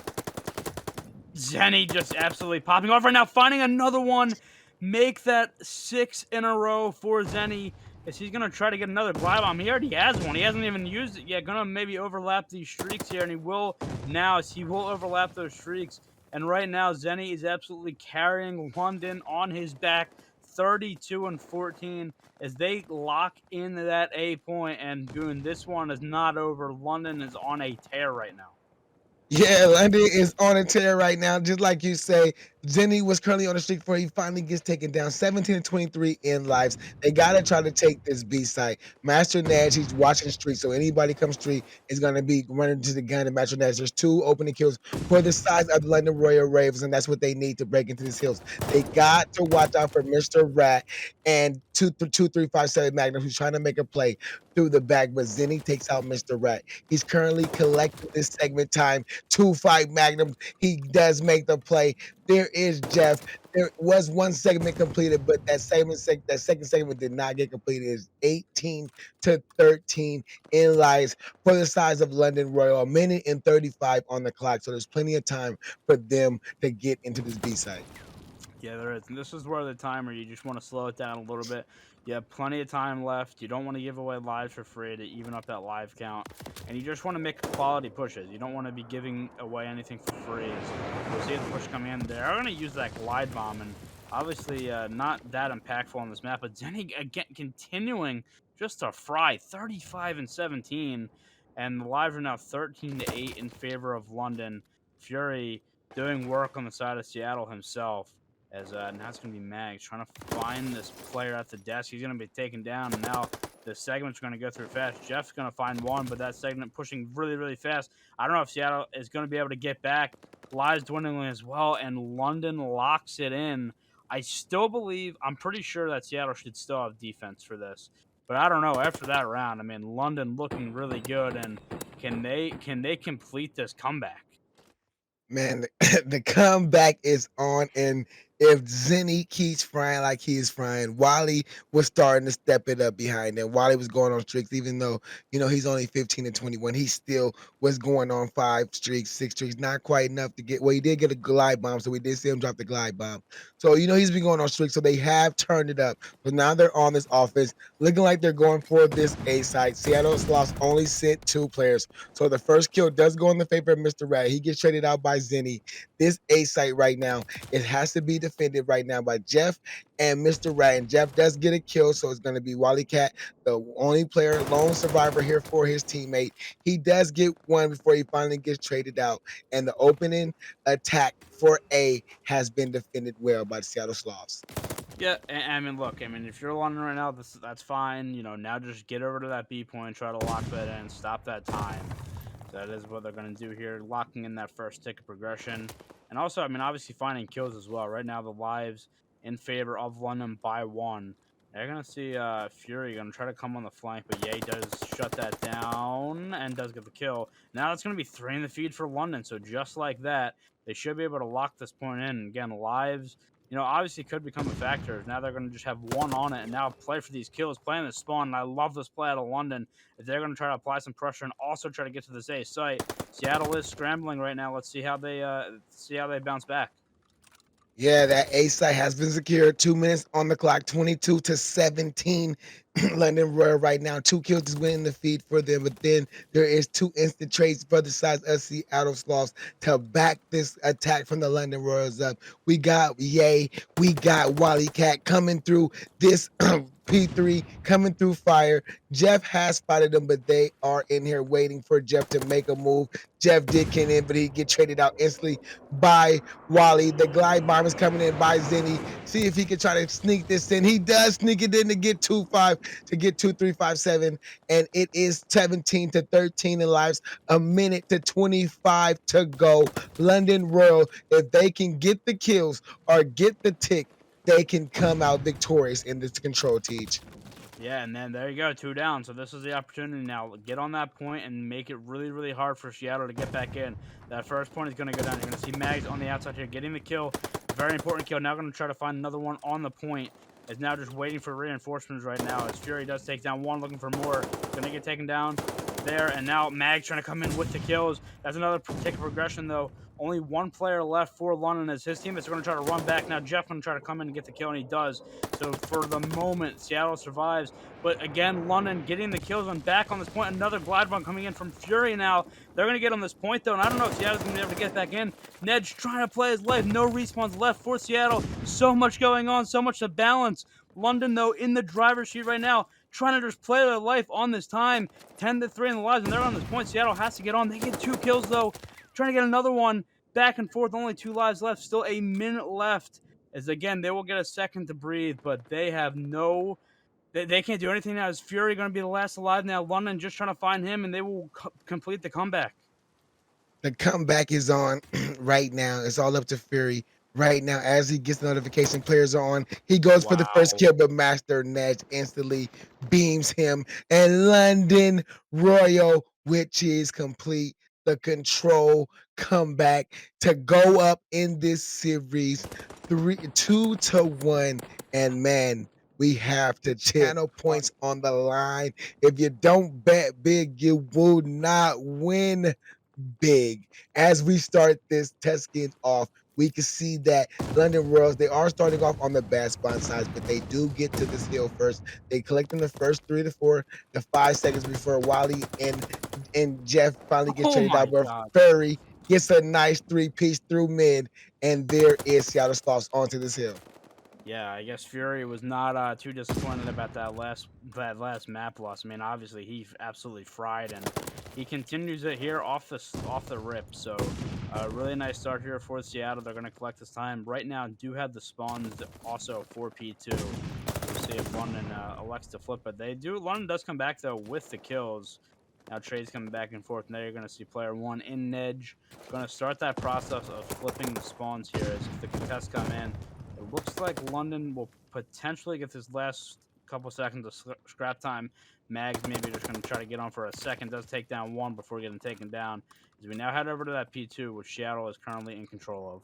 Zenny just absolutely popping off right now, finding another one, make that 6 in a row for Zenny. As he's gonna try to get another glide bomb. He already has one. He hasn't even used it yet. Gonna maybe overlap these streaks here, and he will now. As he will overlap those streaks. And right now, Zenny is absolutely carrying London on his back, 32 and 14, as they lock in that A point. And Goon, this one is not over. London is on a tear right now. Yeah, London is on a tear right now, just like you say. Zenny was currently on the streak before he finally gets taken down. 17 and 23 in lives. They gotta try to take this B site. Master Nash, he's watching streak, so anybody comes streak is gonna be running to the gun and Master Nash. There's two opening kills for the size of the London Royal Ravens, and that's what they need to break into these hills. They got to watch out for Mr. Rat and 2357 Magnum, who's trying to make a play through the back, but Zenny takes out Mr. Rat. He's currently collecting this segment time 2-5 Magnum. He does make the play. There is Jeff. There was one segment completed, but that second segment did not get completed. It's 18 to 13 in lives for the size of London Royal. A minute and 35 on the clock. So there's plenty of time for them to get into this B side. Yeah, there is. And this is where the timer, you just want to slow it down a little bit. You have plenty of time left. You don't want to give away lives for free to even up that live count. And you just want to make quality pushes. You don't want to be giving away anything for free. So you'll see the push coming in. They're going to use that glide bomb. And obviously not that impactful on this map. But Zenny, again, continuing just to fry 35 and 17. And the lives are now 13 to 8 in favor of London. Fury doing work on the side of Seattle himself. As now it's going to be Mags trying to find this player at the desk. He's going to be taken down, and now the segment's going to go through fast. Jeff's going to find one, but that segment pushing really, really fast. I don't know if Seattle is going to be able to get back. Lives dwindling as well, and London locks it in. I still believe, I'm pretty sure that Seattle should still have defense for this. But I don't know. After that round, I mean, London looking really good, and can they complete this comeback? Man, the comeback is on, and if Zenny keeps frying like he is frying, Wally was starting to step it up behind him. Wally was going on streaks, even though he's only 15 and 21. He still was going on 5 streaks, 6 streaks, not quite enough to get. Well, he did get a glide bomb, so we did see him drop the glide bomb. So he's been going on streaks. So they have turned it up. So now they're on this offense, looking like they're going for this A side. Seattle Sloths only sent 2 players. So the first kill does go in the favor of Mr. Rat. He gets traded out by Zenny. This A site right now, it has to be defended right now by Jeff and Mr. Rat. And Jeff does get a kill, so it's going to be Wally Cat, the only player, lone survivor here for his teammate. He does get one before he finally gets traded out. And the opening attack for A has been defended well by the Seattle Sloths. Yeah, I mean, look, I mean, if you're London right now, that's fine. Now just get over to that B point, try to lock that in, stop that time. So that is what they're going to do here, locking in that first tick of progression. And also, I mean, obviously finding kills as well. Right now, the lives in favor of London by 1. They're going to see Fury going to try to come on the flank, but Ye does shut that down and does get the kill. Now it's going to be 3 in the feed for London. So just like that, they should be able to lock this point in. Again, lives obviously could become a factor. Now they're going to just have one on it and now play for these kills, playing the spawn. And I love this play out of London. If they're going to try to apply some pressure and also try to get to this A site, Seattle is scrambling right now. Let's see how they bounce back. Yeah, that A site has been secured. 2 minutes on the clock, 22-17. London Royal right now. 2 kills is winning the feed for them, but then there is 2 instant trades for the size of Seattle Sloths to back this attack from the London Royals up. We got Yay, we got Wally Cat coming through this P3, coming through fire. Jeff has spotted them, but they are in here waiting for Jeff to make a move. Jeff did get in, but he get traded out instantly by Wally. The glide bomb is coming in by Zenny. See if he can try to sneak this in. He does sneak it in to get 2-5, to get 2-3-5-7. And it is 17-13 in lives. A minute to 25 to go. London Royal, if they can get the kills or get the tick, they can come out victorious in this control, Teach. Yeah, and then there you go, two down. So this is the opportunity now. Get on that point and make it really, really hard for Seattle to get back in. That first point is going to go down. You're going to see Mags on the outside here getting the kill. Very important kill. Now going to try to find another one on the point. Is now just waiting for reinforcements right now. As Fury does take down one, looking for more. Going to get taken down there. And now Mag trying to come in with the kills. That's another tick of progression, though. Only one player left for London as his teammates are going to try to run back. Now Jeff going to try to come in and get the kill, and he does. So for the moment, Seattle survives. But again, London getting the kills on back on this point. Another glide run coming in from Fury now. They're going to get on this point, though, and I don't know if Seattle's going to be able to get back in. Ned's trying to play his life. No respawns left for Seattle. So much going on, so much to balance. London, though, in the driver's seat right now, trying to just play their life on this time. 10-3 in the lives, and they're on this point. Seattle has to get on. They get 2 kills, though. Trying to get another one. Back and forth, only 2 lives left. Still a minute left. As again, they will get a second to breathe, but they have no. They can't do anything now. Is Fury going to be the last alive now? London just trying to find him, and they will complete the comeback. The comeback is on right now. It's all up to Fury right now. As he gets the notification, players are on. He goes for the first Wow. kill, but Master Nedge instantly beams him. And London Royal, which is complete the control comeback to go up in this series 2-1. And man, we have to channel points on the line. If you don't bet big, you will not win big. As we start this test games off, we can see that London Royals, they are starting off on the bad spawn sides, but they do get to this hill first. They collect in the first 3 to 5 seconds before Wally and Jeff finally get Oh traded my out, where God. Furry gets a nice 3-piece through mid, and there is Seattle Sloths onto this hill. Yeah, I guess Fury was not too disappointed about that last map loss. I mean, obviously he absolutely fried, and he continues it here off the rip. So, really nice start here for Seattle. They're going to collect this time right now. Do have the spawns also for P2. We'll see if London elects to flip, but they do. London does come back though with the kills. Now trades coming back and forth. Now you're going to see player one in Nedge. Going to start that process of flipping the spawns here as if the contests come in. It looks like London will potentially get this last couple seconds of scrap time. Mags maybe just going to try to get on for a second. Does take down one before getting taken down. As we now head over to that P2, which Seattle is currently in control of.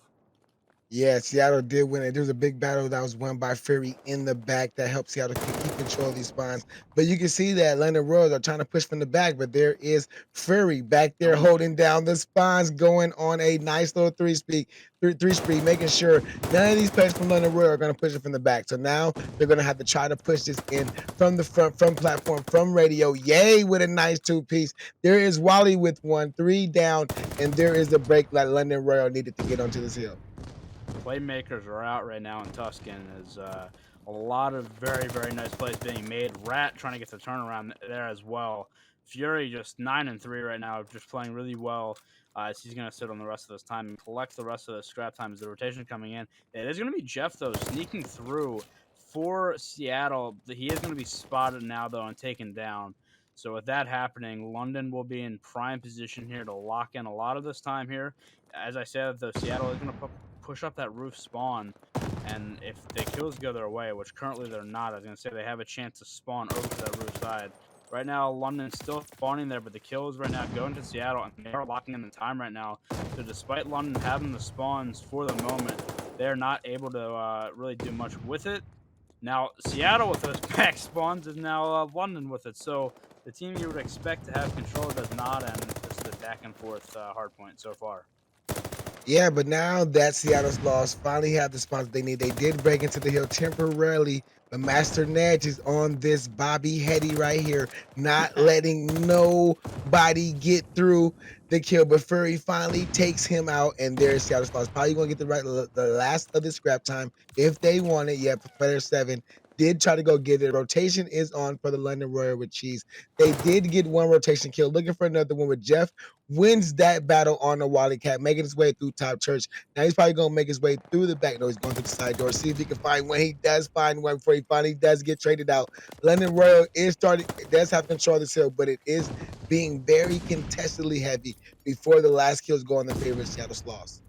Yeah, Seattle did win it. There was a big battle that was won by Fury in the back that helped Seattle keep control of these spawns. But you can see that London Royals are trying to push from the back, but there is Fury back there Oh my holding down the spawns, going on a nice little three-speed, making sure none of these players from London Royal are going to push it from the back. So now they're going to have to try to push this in from the front, from platform, from radio. Yay, with a nice 2-piece. There is Wally with 1, 3 down, and there is the break that London Royal needed to get onto this hill. Playmakers are out right now in Tuscan. There's a lot of very, very nice plays being made. Rat trying to get the turnaround there as well. Fury just 9-3 right now, just playing really well. As he's going to sit on the rest of this time and collect the rest of the scrap time as the rotation coming in. It is going to be Jeff, though, sneaking through for Seattle. He is going to be spotted now, though, and taken down. So with that happening, London will be in prime position here to lock in a lot of this time here. As I said, though, Seattle is going to push up that roof spawn, and if the kills go their way, which currently they're not, I was going to say they have a chance to spawn over to that roof side. Right now, London's still spawning there, but the kills right now going to Seattle, and they are locking in the time right now. So despite London having the spawns for the moment, they're not able to really do much with it. Now, Seattle with those back spawns is now London with it. So the team you would expect to have control does not, and just a back and forth hard point so far. Yeah, but now that Seattle's lost, finally have the sponsor they need. They did break into the hill temporarily, but Master Nedge is on this Bobby Hetty right here, not letting nobody get through the kill. But Furry finally takes him out, and there's Seattle's lost. Probably gonna get the last of the scrap time if they want it. Yeah, player 7 did try to go get it. Rotation is on for the London Royal with Cheese. They did get one rotation kill, looking for another one with Jeff wins that battle on the Wally Cat, making his way through Top Church. Now he's probably gonna make his way through the back door. He's going through the side door. See if he can find one. He does find one before he finally does get traded out. London Royal is starting, it does have control of this hill, but it is being very contestedly heavy before the last kills go on the favorite Seattle Sloths.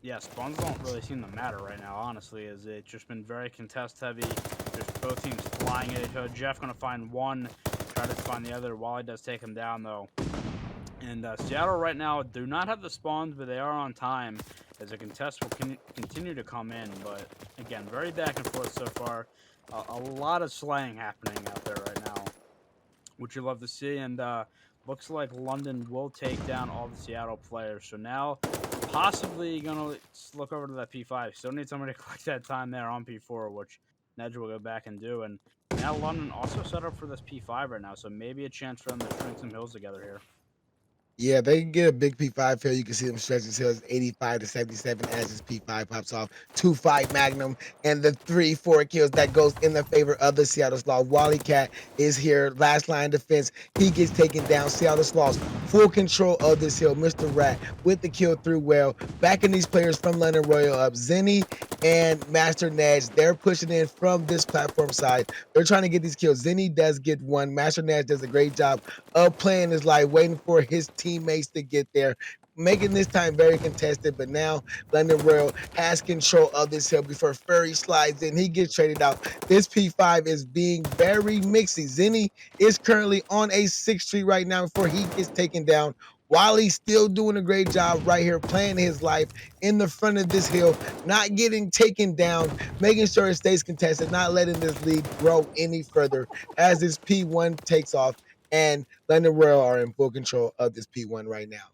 Yeah, spawns don't really seem to matter right now, honestly, as it's just been very contest heavy. Just both teams flying at each other. Jeff gonna find one, try to find the other. Wally does take him down though. And Seattle right now do not have the spawns, but they are on time as a contest will continue to come in. But again, very back and forth so far. A lot of slaying happening out there right now, which you love to see. And looks like London will take down all the Seattle players. So now possibly gonna look over to that P5. Still need somebody to collect that time there on P4, which Nedge will go back and do. And now London also set up for this P5 right now, so maybe a chance for them to string some hills together here. Yeah, they can get a big P5 fill. You can see them stretch his hills 85 to 77 as his P5 pops off. 2-5 Magnum and the 3-4 kills that goes in the favor of the Seattle Sloth. Wally Cat is here, last line defense. He gets taken down. Seattle Sloths full control of this hill. Mr. Rat with the kill through well. Backing these players from London Royal up. Zenny and Master Nedge, they're pushing in from this platform side. They're trying to get these kills. Zenny does get one. Master Nedge does a great job of playing his life, waiting for his teammates to get there, making this time very contested. But now London Royal has control of this hill before Furry slides in. He gets traded out. This P5 is being very mixy. Zenny is currently on a 6th Street right now before he gets taken down. Wally's still doing a great job right here, playing his life in the front of this hill, not getting taken down, making sure it stays contested, not letting this lead grow any further as this P1 takes off and London Royal are in full control of this P1 right now.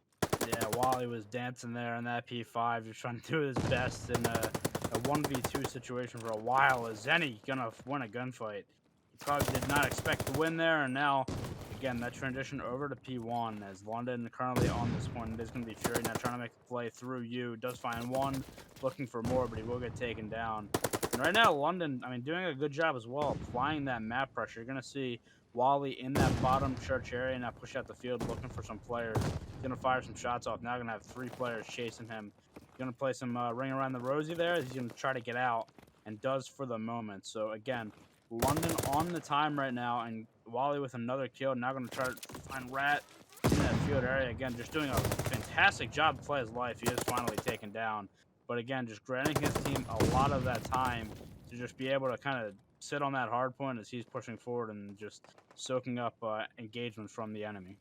Yeah, Wally was dancing there in that P5. He was trying to do his best in a 1v2 situation for a while. Is Zenny gonna win a gunfight? He probably did not expect to win there, and now, again, that transition over to P1 as London currently on this point. It is going to be Fury now trying to make a play through you. Does find one, looking for more, but he will get taken down. And right now, London, I mean, doing a good job as well, applying that map pressure. You're going to see Wally in that bottom church area, now push out the field, looking for some players. He's going to fire some shots off. Now going to have 3 players chasing him. He's going to play some ring around the rosy there. He's going to try to get out, and does for the moment. So, again, London on the time right now, and Wally with another kill. Now going to try to find Rat in that field area. Again, just doing a fantastic job to play his life. He is finally taken down. But again, just granting his team a lot of that time to just be able to kind of sit on that hard point as he's pushing forward and just soaking up engagement from the enemy.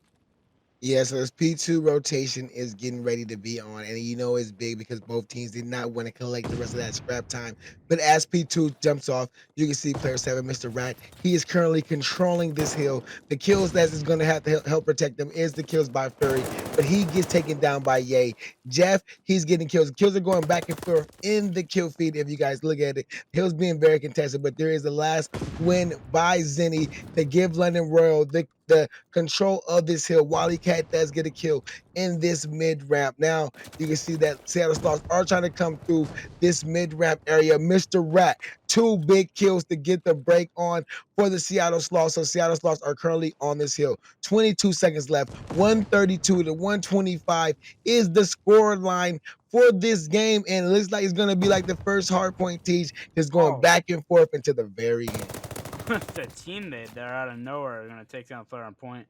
Yeah, so this P2 rotation is getting ready to be on, and you know it's big because both teams did not want to collect the rest of that scrap time. But as P2 jumps off, you can see player 7, Mr. Rat. He is currently controlling this hill. The kills that is going to have to help protect them is the kills by Fury, but he gets taken down by Ye. Jeff, he's getting kills. Kills are going back and forth in the kill feed. If you guys look at it, Hill's being very contested, but there is the last win by Zenny to give London Royal the control of this hill. Wally Cat does get a kill in this mid ramp. Now you can see that Seattle Stars are trying to come through this mid ramp area. Mr. Rat, 2 big kills to get the break on for the Seattle Sloths. So Seattle Sloths are currently on this hill. 22 seconds left. 132 to 125 is the score line for this game. And it looks like it's going to be like the first hardpoint teach is going Oh, back and forth into the very end. the teammate there out of nowhere are going to take down a player on point.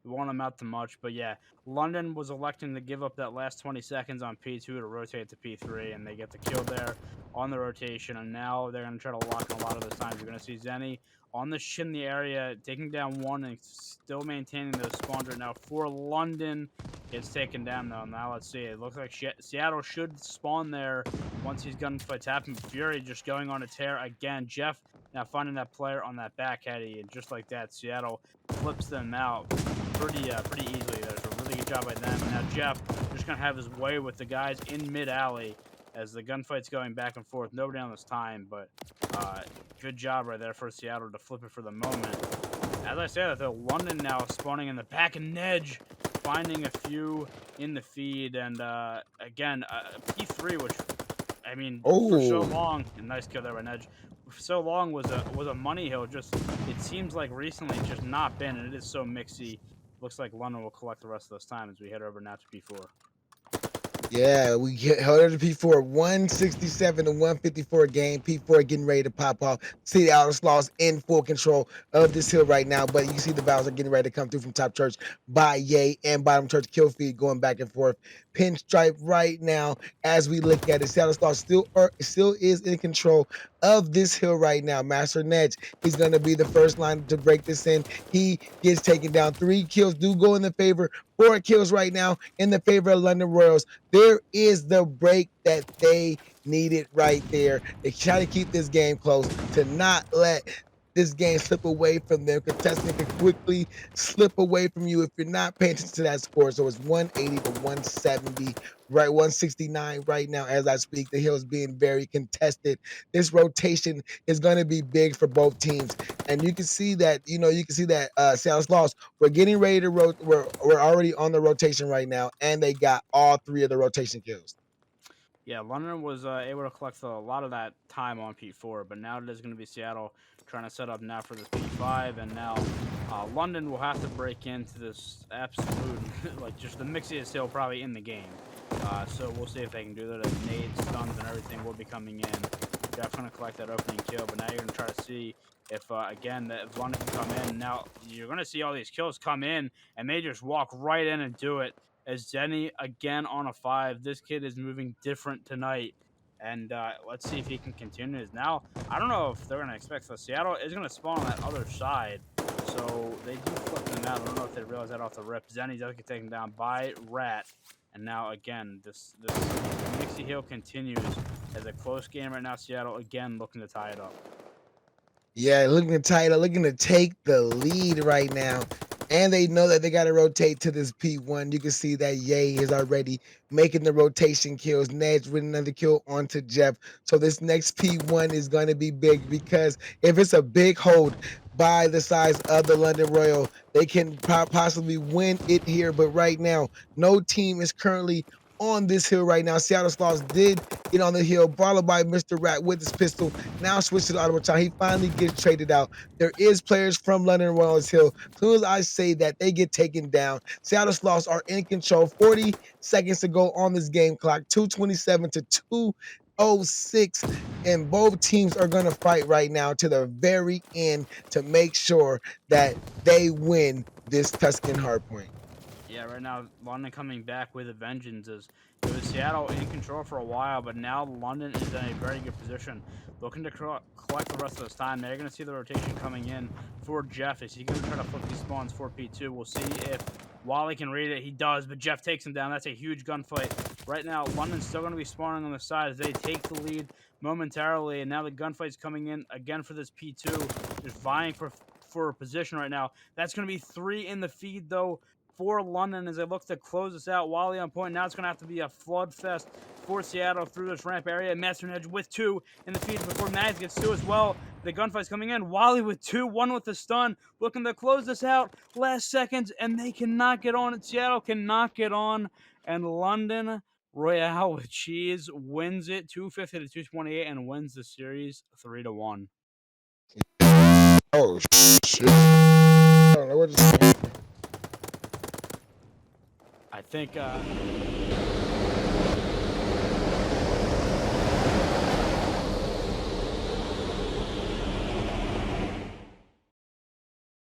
It won't amount to much, but yeah, London was electing to give up that last 20 seconds on P2 to rotate to P3, and they get the kill there on the rotation, and now they're going to try to lock in a lot of those times. You're going to see Zenny on the shindy area, taking down one and still maintaining those spawns right now for London. gets taken down though. Now let's see. It looks like Seattle should spawn there once these gunfights happen. Fury just going on a tear again. Jeff now finding that player on that back heady, and just like that, Seattle flips them out pretty easily. There's a really good job by them. And now Jeff just gonna have his way with the guys in mid alley as the gunfight's going back and forth. Nobody on this time, but good job right there for Seattle to flip it for the moment. As I said, though, London now spawning in the back, and Nedge finding a few in the feed, and again, P3, which I mean, for so Oh, long, and nice kill there by Nedge. For so long was a money hill. Just it seems like recently it's just not been, and it is so mixy. Looks like London will collect the rest of those time as we head over now to P4. yeah, we held it to P4, 167 to 154 game. P4 getting ready to pop off. Seattle Sloths in full control of this hill right now, but you see the battles are getting ready to come through from top church by Ye and bottom church kill feed going back and forth. Pinstripe right now as we look at it. Seattle Sloths still is in control of this hill right now. Master Nedge, he's going to be the first line to break this in. He gets taken down. 3 kills do go in the favor. 4 kills right now in the favor of London Royals. There is the break that they needed right there. They try to keep this game close, to not let this game slip away from them. Contestant can quickly slip away from you if you're not paying attention to that score. So it's 180 to 170, right? 169 right now as I speak. The hill is being very contested. This rotation is going to be big for both teams. And you can see that, Seattle Lost. We're getting ready to we're already on the rotation right now, and they got all 3 of the rotation kills. Yeah, London was able to collect a lot of that time on P4, but now it is going to be Seattle trying to set up now for this P5, and now London will have to break into this absolute, like, just the mixiest hill probably in the game. So we'll see if they can do that. As nades, stuns, and everything will be coming in. Jeff going to collect that opening kill, but now you're going to try to see if, again, that London can come in. Now, you're going to see all these kills come in, and they just walk right in and do it as Zenny again on a 5. This kid is moving different tonight. And let's see if he can continue this. Now, I don't know if they're going to expect so Seattle is going to spawn on that other side. So they do flip them out. I don't know if they realize that off the rip. Zenny does get taken down by Rat. And now, again, this Mixie Hill continues as a close game right now. Seattle, again, looking to tie it up. Yeah, looking tight, looking to take the lead right now. And they know that they got to rotate to this P1. You can see that Ye is already making the rotation kills. Nedge with another kill onto Jeff. So this next P1 is going to be big, because if it's a big hold by the size of the London Royal, they can possibly win it here. But right now, no team is currently on this hill right now. Seattle Sloths did get on the hill, followed by Mr. Rat with his pistol. Now switch to the audible time. He finally gets traded out. There is players from London Royals Hill. As soon as I say that, they get taken down. Seattle Sloths are in control. 40 seconds to go on this game clock. 227 to 206. And both teams are going to fight right now to the very end to make sure that they win this Tuscan hardpoint. Yeah, right now London coming back with a vengeance as it was Seattle in control for a while, but now London is in a very good position, looking to collect the rest of this time. They're going to see the rotation coming in for Jeff. Is he going to try to flip these spawns for P2? We'll see if Wally can read it. He does, but Jeff takes him down. That's a huge gunfight. Right now, London's still going to be spawning on the side as they take the lead momentarily, and now the gunfight's coming in again for this P2, just vying for a position right now. That's going to be 3 in the feed, though, for London as they look to close this out. Wally on point. Now it's going to have to be a flood fest for Seattle through this ramp area. Master Edge with 2 in the feed before Mads gets 2 as well. The gunfight's coming in. Wally with 2, 1 with the stun. Looking to close this out. Last seconds, and they cannot get on it. Seattle cannot get on. And London Royale with cheese wins it 250 to 228 and wins the series 3-1. Oh, shit. I don't know what just happened. I think